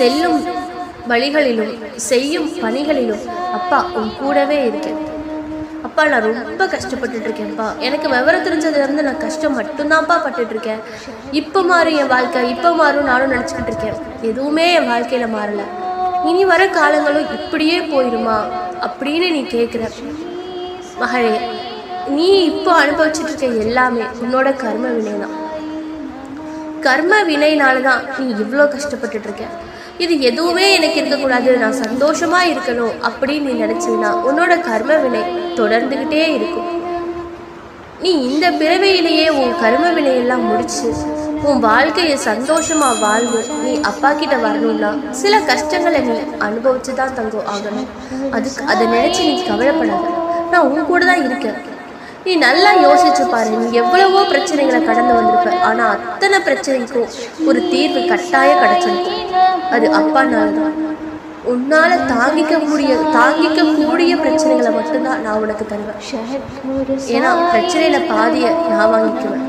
செல்லும் வழிகளிலும் செய்யும் பணிகளிலும் அப்பா உன் கூடவே இருக்கேன். அப்பா நான் ரொம்ப கஷ்டப்பட்டுட்டு இருக்கேன்ப்பா. எனக்கு விவரம் தெரிஞ்சதுலேருந்து நான் கஷ்டம் மட்டும்தான்ப்பா பட்டுட்டு இருக்கேன். இப்போ மாறும் என் வாழ்க்கை, இப்போ மாறும் நானும் நினச்சிக்கிட்டு இருக்கேன். எதுவுமே என் வாழ்க்கையில் மாறலை. இனி வர காலங்களும் இப்படியே போயிடுமா அப்படின்னு நீ கேட்குற. மகளே, நீ இப்போ அனுபவிச்சுட்டு இருக்க எல்லாமே உன்னோட கர்ம வினை தான். கர்ம வினைனால தான் நீ இவ்வளோ கஷ்டப்பட்டுட்டு இருக்க. இது எதுவுமே எனக்கு இருக்கக்கூடாது, நான் சந்தோஷமாக இருக்கணும் அப்படின்னு நீ நினச்சின்னா உன்னோட கர்ம வினை தொடர்ந்துக்கிட்டே இருக்கும். நீ இந்த பிறவையிலேயே உன் கர்ம வினையெல்லாம் முடிச்சு உன் வாழ்க்கையை சந்தோஷமாக வாழ்வு நீ அப்பா கிட்ட வரணும்னா சில கஷ்டங்களை நீ அனுபவிச்சு தான் தங்கம் ஆகணும். அதை நினச்சி நீ கவலைப்படாத. நான் உன் கூட தான் இருக்கேன். நீ நல்லா யோசிச்சு பாரு. நீ எவ்வளவோ பிரச்சனைகளை கடந்து வந்திருப்ப. ஆனால் அத்தனை பிரச்சனைக்கும் ஒரு தீர்வு கட்டாயம் கிடைச்சிருக்கு. அது அப்பானால தான். உன்னால் தாங்கிக்க கூடிய பிரச்சனைகளை மட்டும்தான் நான் உனக்கு தருவேன். ஏன்னா பிரச்சனையில பாதியை நான் வாங்கிக்குவேன்.